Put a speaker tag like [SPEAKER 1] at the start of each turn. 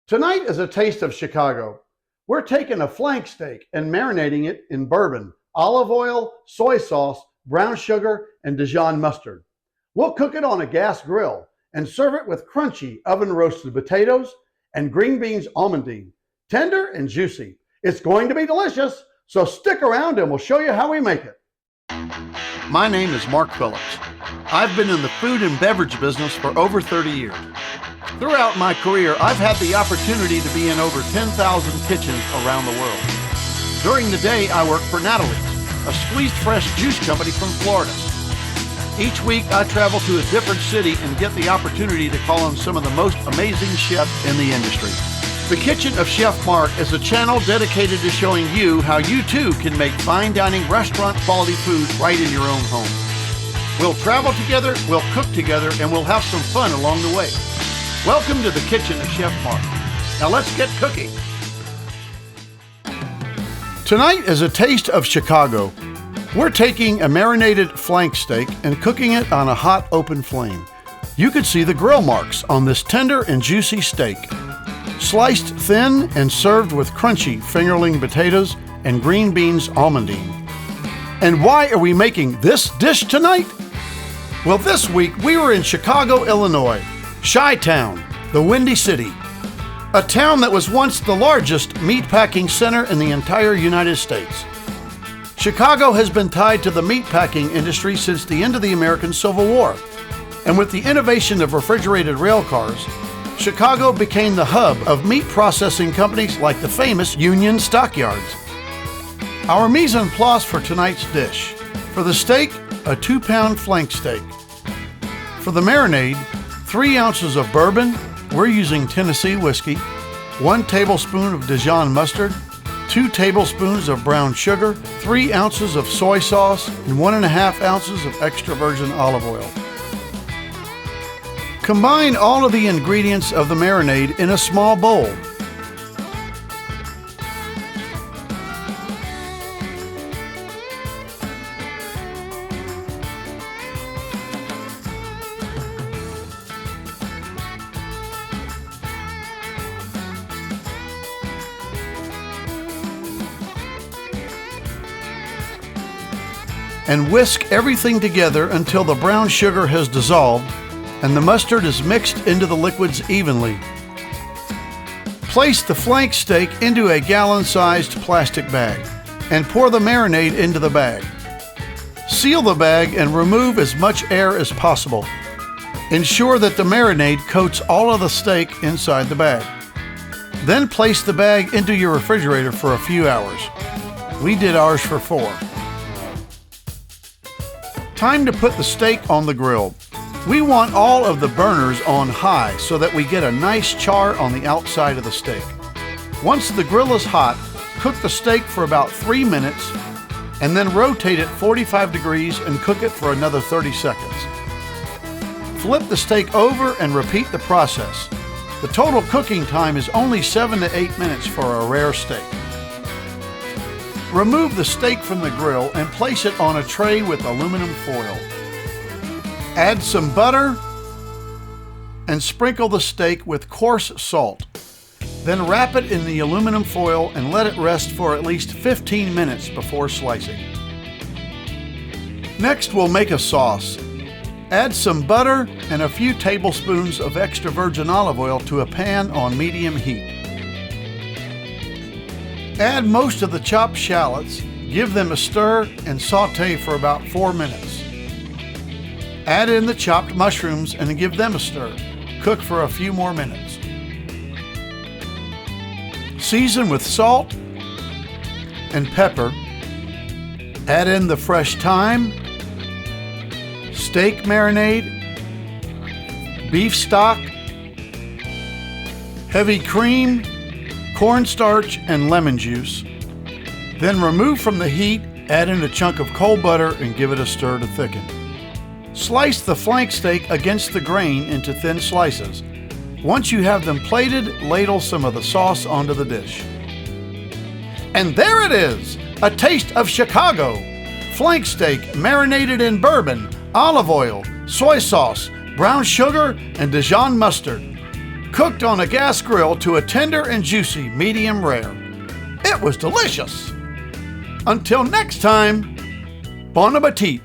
[SPEAKER 1] Tonight is a taste of Chicago. We're taking a flank steak and marinating it in bourbon, olive oil, soy sauce, brown sugar, and Dijon mustard. We'll cook it on a gas grill and serve it with crunchy oven-roasted potatoes and green beans almandine, tender and juicy. It's going to be delicious, so stick around and we'll show you how we make it.
[SPEAKER 2] My name is Mark Phillips. I've been in the food and beverage business for over 30 years. Throughout my career, I've had the opportunity to be in over 10,000 kitchens around the world. During the day, I work for Natalie's, a squeezed fresh juice company from Florida. Each week, I travel to a different city and get the opportunity to call on some of the most amazing chefs in the industry. The Kitchen of Chef Mark is a channel dedicated to showing you how you too can make fine dining restaurant quality food right in your own home. We'll travel together, we'll cook together, and we'll have some fun along the way. Welcome to the Kitchen of Chef Mark. Now let's get cooking. Tonight is a taste of Chicago. We're taking a marinated flank steak and cooking it on a hot open flame. You can see the grill marks on this tender and juicy steak. Sliced thin and served with crunchy fingerling potatoes and green beans almandine. And why are we making this dish tonight? Well, this week we were in Chicago, Illinois, Chi-Town, the Windy City, a town that was once the largest meatpacking center in the entire United States. Chicago has been tied to the meatpacking industry since the end of the American Civil War, and with the innovation of refrigerated rail cars, Chicago became the hub of meat processing companies like the famous Union Stockyards. Our mise en place for tonight's dish. For the steak, a 2-pound flank steak. For the marinade, 3 ounces of bourbon, we're using Tennessee whiskey, 1 tablespoon of Dijon mustard, 2 tablespoons of brown sugar, 3 ounces of soy sauce, and 1.5 ounces of extra virgin olive oil. Combine all of the ingredients of the marinade in a small bowl. And whisk everything together until the brown sugar has dissolved and the mustard is mixed into the liquids evenly. Place the flank steak into a gallon-sized plastic bag and pour the marinade into the bag. Seal the bag and remove as much air as possible. Ensure that the marinade coats all of the steak inside the bag. Then place the bag into your refrigerator for a few hours. We did ours for 4. Time to put the steak on the grill. We want all of the burners on high so that we get a nice char on the outside of the steak. Once the grill is hot, cook the steak for about 3 minutes and then rotate it 45 degrees and cook it for another 30 seconds. Flip the steak over and repeat the process. The total cooking time is only 7 to 8 minutes for a rare steak. Remove the steak from the grill and place it on a tray with aluminum foil. Add some butter and sprinkle the steak with coarse salt. Then wrap it in the aluminum foil and let it rest for at least 15 minutes before slicing. Next, we'll make a sauce. Add some butter and a few tablespoons of extra virgin olive oil to a pan on medium heat. Add most of the chopped shallots, give them a stir, and saute for about 4 minutes. Add in the chopped mushrooms and give them a stir. Cook for a few more minutes. Season with salt and pepper. Add in the fresh thyme, steak marinade, beef stock, heavy cream, cornstarch, and lemon juice. Then remove from the heat, add in a chunk of cold butter and give it a stir to thicken. Slice the flank steak against the grain into thin slices. Once you have them plated, ladle some of the sauce onto the dish. And there it is, a taste of Chicago. Flank steak marinated in bourbon, olive oil, soy sauce, brown sugar, and Dijon mustard. cooked on a gas grill to a tender and juicy medium rare. It was delicious. Until next time, bon appetit.